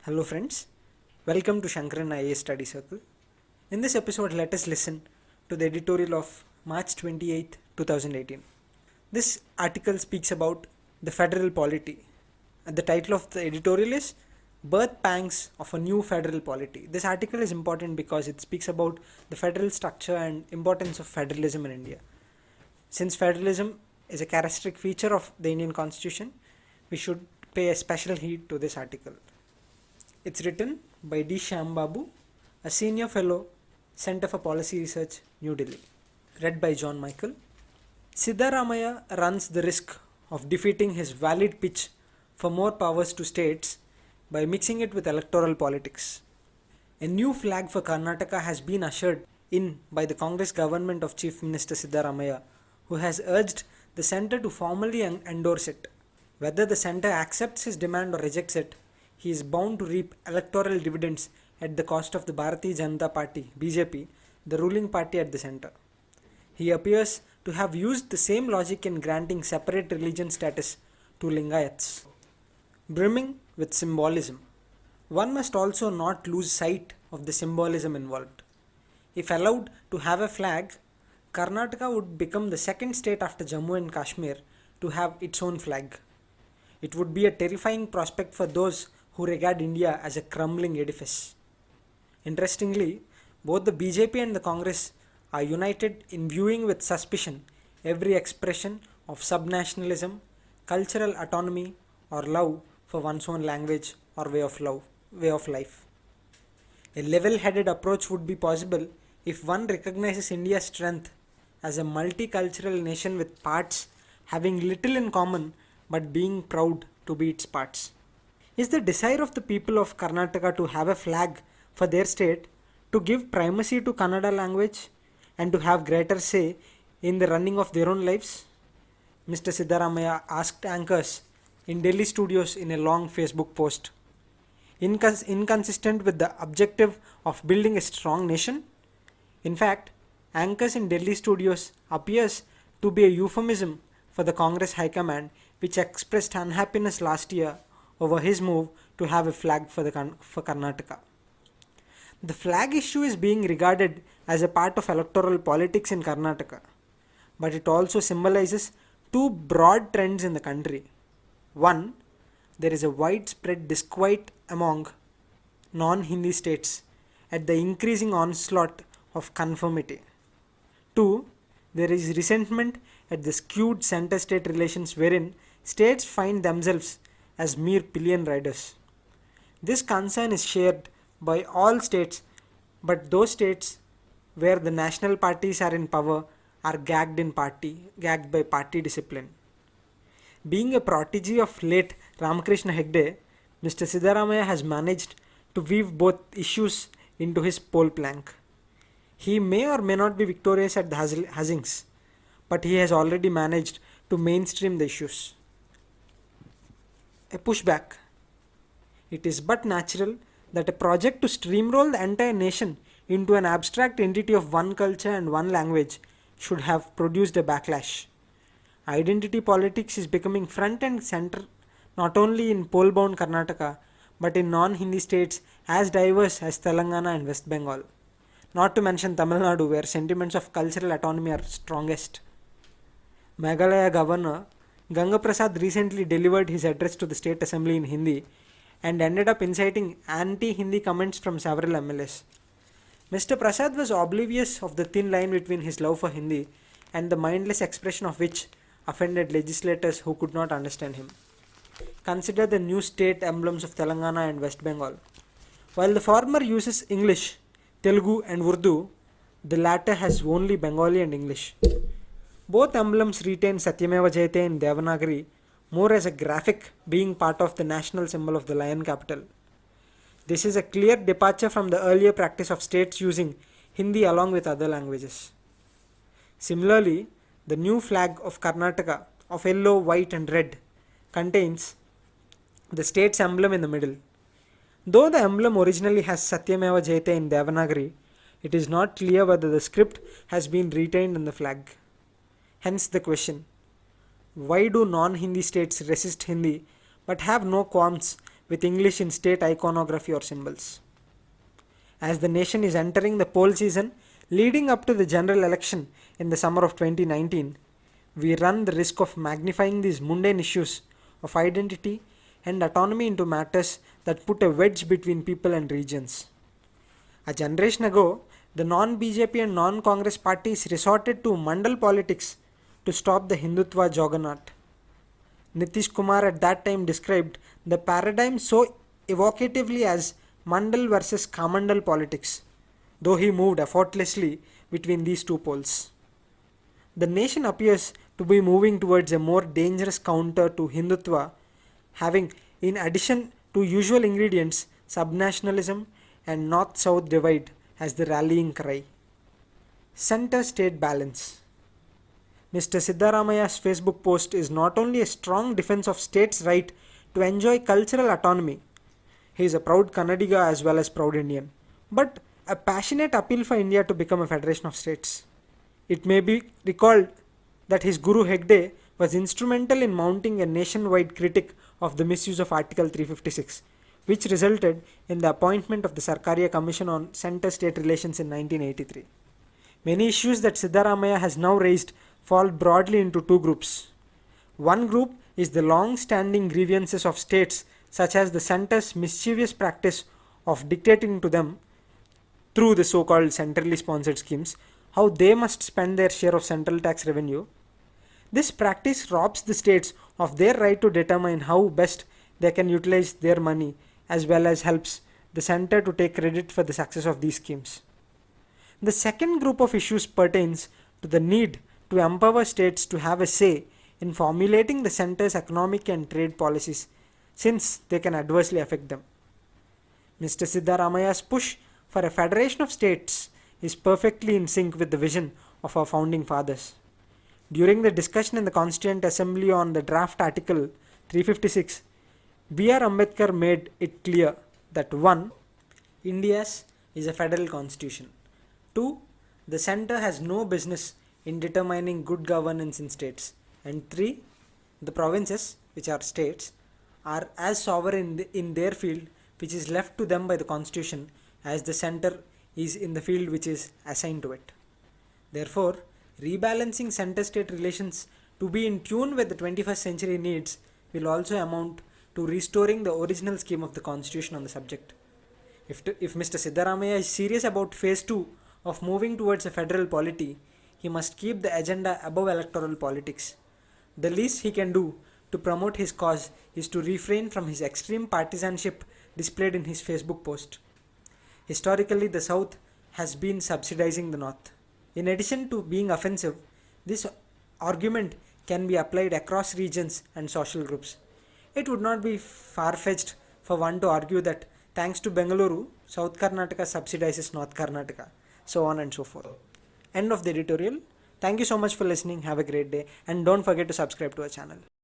Hello friends, welcome to Shankar and IAS Study Circle. In this episode, let us listen to the editorial of March 28, 2018. This article speaks about the federal polity. And the title of the editorial is Birth Pangs of a New Federal Polity. This article is important because it speaks about the federal structure and importance of federalism in India. Since federalism is a characteristic feature of the Indian Constitution, we should pay a special heed to this article. It's written by D. Shyambabu, a senior fellow, Center for Policy Research, New Delhi. Read by John Michael. Siddaramaiah runs the risk of defeating his valid pitch for more powers to states by mixing it with electoral politics. A new flag for Karnataka has been ushered in by the Congress government of Chief Minister Siddaramaiah, who has urged the centre to formally endorse it. Whether the centre accepts his demand or rejects it, he is bound to reap electoral dividends at the cost of the Bharatiya Janata Party, BJP, the ruling party at the centre. He appears to have used the same logic in granting separate religion status to Lingayats. Brimming with symbolism. One must also not lose sight of the symbolism involved. If allowed to have a flag, Karnataka would become the second state after Jammu and Kashmir to have its own flag. It would be a terrifying prospect for those who regard India as a crumbling edifice. Interestingly, both the BJP and the Congress are united in viewing with suspicion every expression of subnationalism, cultural autonomy, or love for one's own language or way of life. A level-headed approach would be possible if one recognizes India's strength as a multicultural nation with parts having little in common but being proud to be its parts. Is the desire of the people of Karnataka to have a flag for their state, to give primacy to Kannada language, and to have greater say in the running of their own lives? Mr. Siddaramaiah asked anchors in Delhi studios in a long Facebook post. Inconsistent with the objective of building a strong nation? In fact, anchors in Delhi studios appears to be a euphemism for the Congress High Command, which expressed unhappiness last year over his move to have a flag for Karnataka. The flag issue is being regarded as a part of electoral politics in Karnataka, but it also symbolizes two broad trends in the country. One, there is a widespread disquiet among non-Hindi states at the increasing onslaught of conformity. Two, there is resentment at the skewed center-state relations wherein states find themselves as mere pillion riders. This concern is shared by all states, but those states where the national parties are in power are gagged by party discipline. Being a protege of late Ramakrishna Hegde, Mr. Siddaramaiah has managed to weave both issues into his pole plank. He may or may not be victorious at the Huzzings, but he has already managed to mainstream the issues. A pushback. It is but natural that a project to steamroll the entire nation into an abstract entity of one culture and one language should have produced a backlash. Identity politics is becoming front and center not only in pole-bound Karnataka but in non-Hindi states as diverse as Telangana and West Bengal. Not to mention Tamil Nadu, where sentiments of cultural autonomy are strongest. Meghalaya Governor Ganga Prasad recently delivered his address to the State Assembly in Hindi and ended up inciting anti-Hindi comments from several MLAs. Mr. Prasad was oblivious of the thin line between his love for Hindi and the mindless expression of which offended legislators who could not understand him. Consider the new state emblems of Telangana and West Bengal. While the former uses English, Telugu and Urdu, the latter has only Bengali and English. Both emblems retain Satyameva Jayate in Devanagari more as a graphic, being part of the national symbol of the lion capital. This is a clear departure from the earlier practice of states using Hindi along with other languages. Similarly, the new flag of Karnataka of yellow, white and red contains the state's emblem in the middle. Though the emblem originally has Satyameva Jayate in Devanagari, it is not clear whether the script has been retained in the flag. Hence the question, why do non-Hindi states resist Hindi but have no qualms with English in state iconography or symbols. As the nation is entering the poll season leading up to the general election in the summer of 2019, we run the risk of magnifying these mundane issues of identity and autonomy into matters that put a wedge between people and regions. A generation ago, the non-BJP and non-Congress parties resorted to mandal politics to stop the Hindutva juggernaut. Nitish Kumar at that time described the paradigm so evocatively as mandal versus kamandal politics, though he moved effortlessly between these two poles. The nation appears to be moving towards a more dangerous counter to Hindutva, having, in addition to usual ingredients, subnationalism and north-south divide as the rallying cry. Center-state balance. Mr. Siddaramaya's Facebook post is not only a strong defense of states' right to enjoy cultural autonomy, he is a proud Kannadiga as well as proud Indian, but a passionate appeal for India to become a federation of states. It may be recalled that his Guru Hegde was instrumental in mounting a nationwide critique of the misuse of Article 356, which resulted in the appointment of the Sarkaria Commission on Center-State Relations in 1983. Many issues that Siddaramaya has now raised fall broadly into two groups. One group is the long-standing grievances of states such as the centre's mischievous practice of dictating to them through the so-called centrally sponsored schemes how they must spend their share of central tax revenue. This practice robs the states of their right to determine how best they can utilize their money, as well as helps the center to take credit for the success of these schemes. The second group of issues pertains to the need to empower states to have a say in formulating the center's economic and trade policies, since they can adversely affect them. Mr. Siddaramaya's push for a federation of states is perfectly in sync with the vision of our founding fathers. During the discussion in the Constituent Assembly on the draft Article 356, B.R. Ambedkar made it clear that 1. India's is a federal constitution. 2. The center has no business in determining good governance in states. And 3. The provinces, which are states, are as sovereign in their field which is left to them by the constitution as the center is in the field which is assigned to it. Therefore, rebalancing center-state relations to be in tune with the 21st century needs will also amount to restoring the original scheme of the constitution on the subject. If Mr. Siddaramaya is serious about phase 2 of moving towards a federal polity, he must keep the agenda above electoral politics. The least he can do to promote his cause is to refrain from his extreme partisanship displayed in his Facebook post. Historically, the South has been subsidizing the North. In addition to being offensive, this argument can be applied across regions and social groups. It would not be far-fetched for one to argue that thanks to Bengaluru, South Karnataka subsidizes North Karnataka, so on and so forth. End of the editorial. Thank you so much for listening. Have a great day and don't forget to subscribe to our channel.